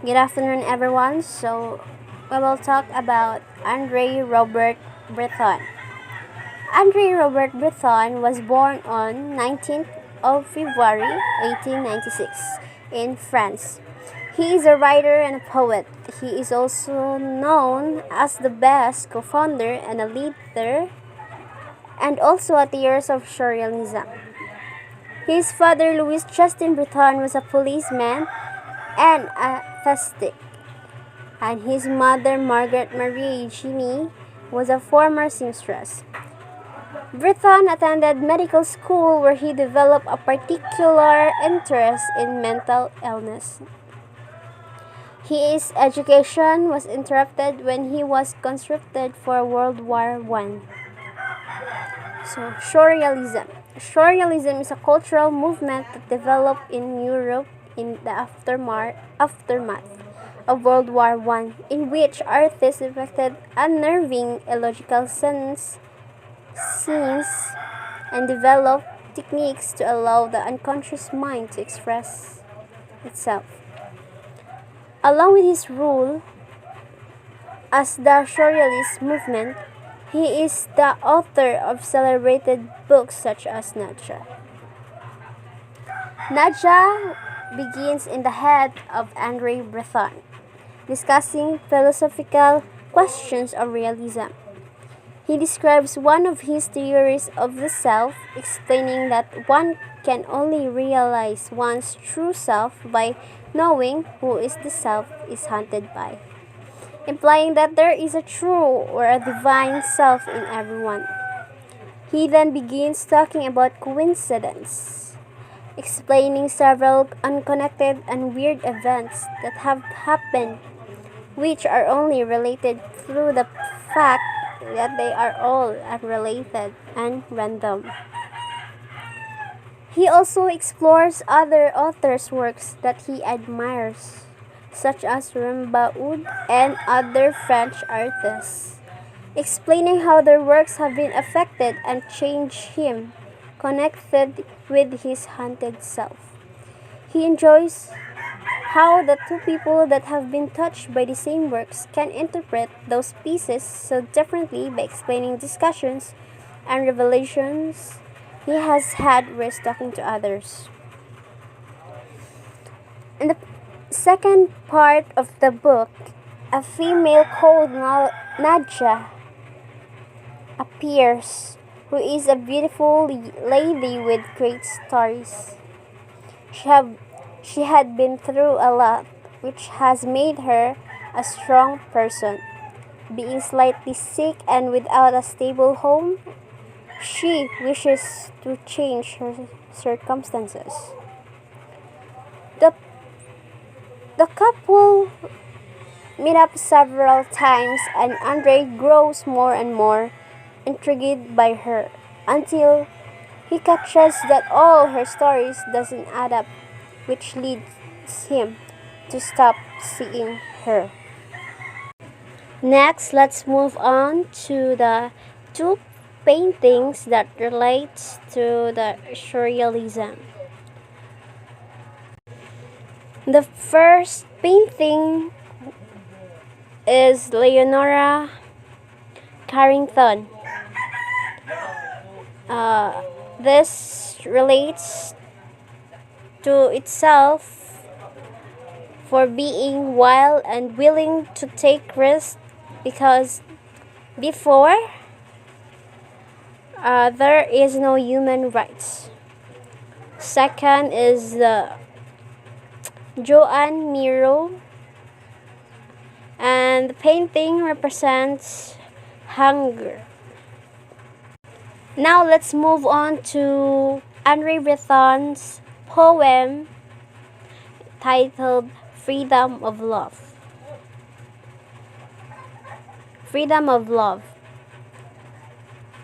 Good afternoon, everyone. So, we will talk about André Robert Breton. André Robert Breton was born on 19th of February 1896 in France. He is a writer and a poet. He is also known as the best co-founder and a leader and also a theorist of surrealism. His father, Louis Justin Breton, was a policeman and a fascist, and his mother, Margaret Marie Eugenie, was a former seamstress. Breton attended medical school where he developed a particular interest in mental illness. His education was interrupted when he was conscripted for World War I. So, Surrealism. Surrealism is a cultural movement that developed in Europe in the aftermath of World War I, in which artists depicted unnerving illogical scenes and developed techniques to allow the unconscious mind to express itself. Along with his role as the Surrealist movement, he is the author of celebrated books such as Nadja. Nadja begins in the head of André Breton, discussing philosophical questions of realism. He describes one of his theories of the self, explaining that one can only realize one's true self by knowing who is the self is haunted by, implying that there is a true or a divine self in everyone. He then begins talking about coincidence, explaining several unconnected and weird events that have happened, which are only related through the fact that they are all unrelated and random. He also explores other authors' works that he admires, such as Jumao-as and other French artists, explaining how their works have been affected and changed him, connected with his haunted self. He enjoys how the two people that have been touched by the same works can interpret those pieces so differently by explaining discussions and revelations he has had while talking to others. In the second part of the book, a female called Nadja appears, who is a beautiful lady with great stories. She had been through a lot, which has made her a strong person. Being slightly sick and without a stable home, she wishes to change her circumstances. The, the couple meet up several times, and Andre grows more and more intrigued by her until he catches that all her stories doesn't add up, which leads him to stop seeing her. Next, let's move on to the two paintings that relate to the surrealism. The first painting is Leonora Carrington. This relates to itself for being wild and willing to take risks, because before there is no human rights. Second is the Joan Miro, and the painting represents hunger. Now let's move on to André Breton's poem titled Freedom of Love. Freedom of Love.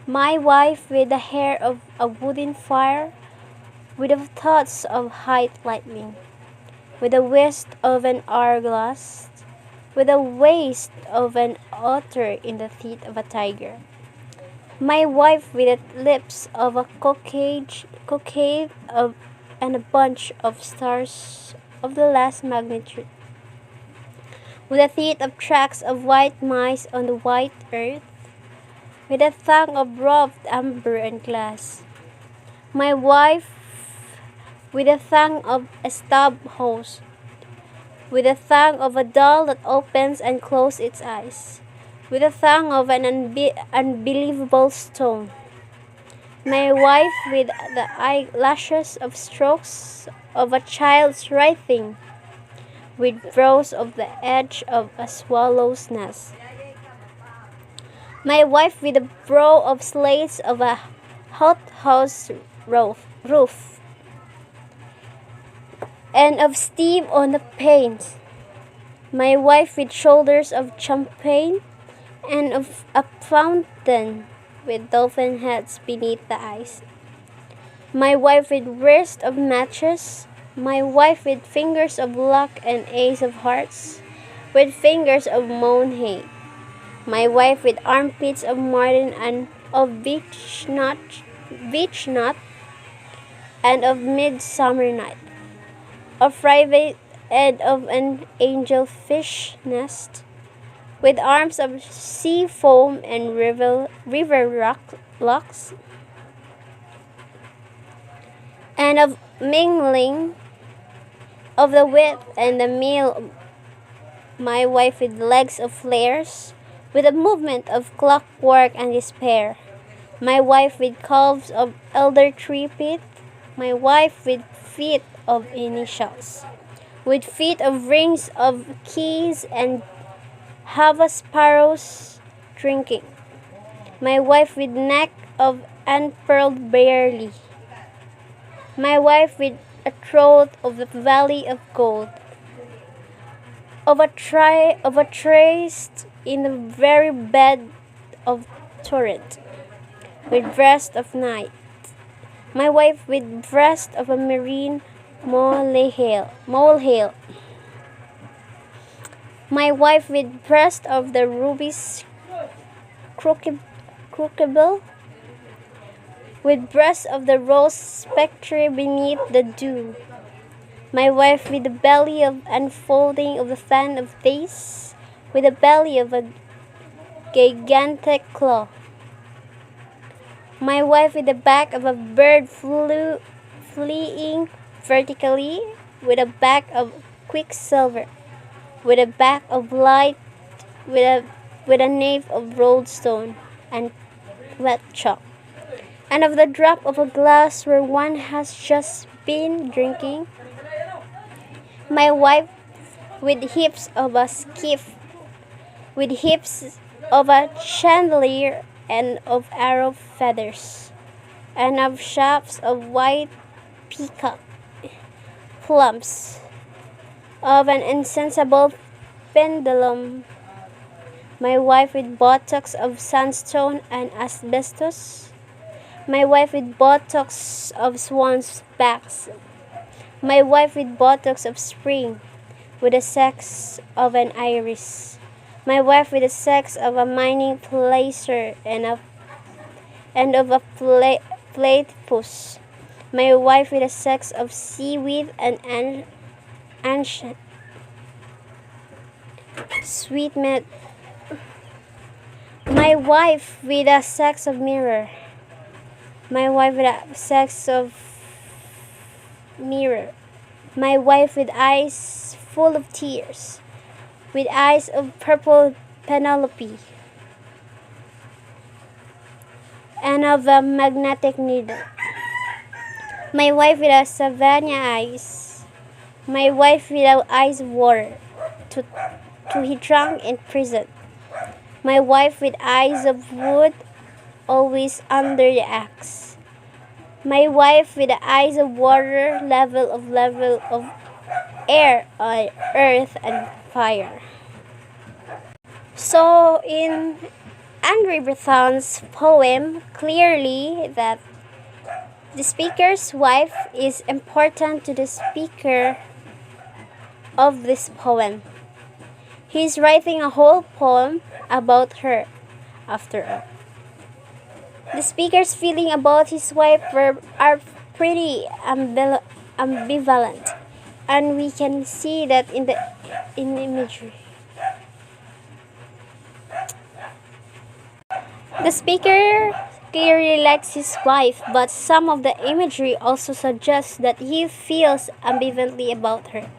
My wife with the hair of a wooden fire, with the thoughts of height lightning, with the whisk of an hourglass, with the waist of an otter in the teeth of a tiger. My wife with the lips of a cockade of, and a bunch of stars of the last magnitude. with the teeth of tracks of white mice on the white earth, with a tongue of rubbed amber and glass. My wife with the tongue of a stub hose, with the tongue of a doll that opens and closes its eyes, with the tongue of an unbelievable stone. My wife with the eyelashes of strokes of a child's writing, with brows of the edge of a swallow's nest. My wife with the brow of slates of a hothouse roof, and of steam on the panes. My wife with shoulders of champagne, and of a fountain with dolphin heads beneath the eyes. My wife with wrist of matches, my wife with fingers of luck and ace of hearts, with fingers of mown hay. My wife with armpits of marten and of beech nut, and of midsummer night, of private and of an angel fish nest, with arms of sea foam and river locks, and of mingling of the wit and the meal. My wife with legs of flares, with a movement of clockwork and despair. My wife with calves of elder tree pit, my wife with feet of initials, with feet of rings of keys and have a sparrows drinking. My wife with neck of unpearled barley. My wife with a throat of the valley of gold. Of a traced in the very bed of torrent, with breast of night. My wife with breast of a marine molehill. My wife with breast of the ruby's crookable, with breast of the rose spectre beneath the dew. My wife with the belly of unfolding of the fan of days, with the belly of a gigantic claw. My wife with the back of a bird fleeing vertically, with a back of quicksilver, with a back of light, with a nape of rolled stone and wet chalk, and of the drop of a glass where one has just been drinking. My wife with hips of a skiff, with hips of a chandelier and of arrow feathers, and of shafts of white peacock plums, of an insensible pendulum. My wife with buttocks of sandstone and asbestos, my wife with buttocks of swans' backs, my wife with buttocks of spring, with the sex of an iris, my wife with the sex of a mining placer and of a platypus, my wife with the sex of seaweed and ancient sweet meat, my wife with a sex of mirror, my wife with a sex of mirror, my wife with eyes full of tears, with eyes of purple Penelope, and of a magnetic needle. My wife with a savannah eyes, my wife without eyes of water, to he drunk in prison. My wife with eyes of wood, always under the axe. My wife with the eyes of water, level of air, earth, and fire. So in André Breton's poem, clearly that the speaker's wife is important to the speaker of this poem. He's writing a whole poem about her, after all. The speaker's feeling about his wife are pretty ambivalent, and we can see that in the imagery. The speaker clearly likes his wife, but some of the imagery also suggests that he feels ambivalently about her.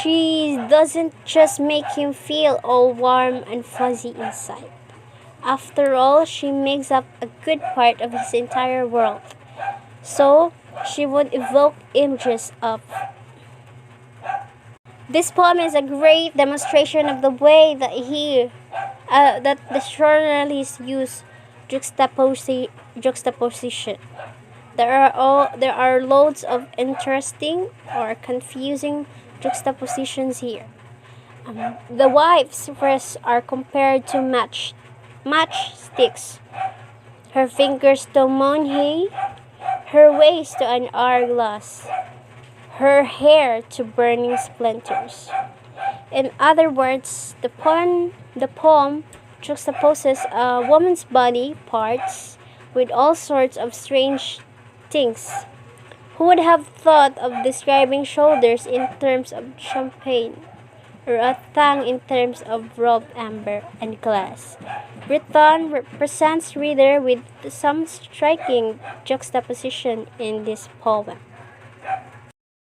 She doesn't just make him feel all warm and fuzzy inside. After all, she makes up a good part of his entire world. So, she would evoke images of. This poem is a great demonstration of the way that the journalists use juxtaposition. There are loads of interesting or confusing juxtapositions here. The wife's wrists are compared to matchsticks, her fingers to moon her waist to an hourglass, her hair to burning splinters. In other words, the poem juxtaposes a woman's body parts with all sorts of strange things. Who would have thought of describing shoulders in terms of champagne, or a tongue in terms of rolled amber and glass? Breton represents reader with some striking juxtaposition in this poem.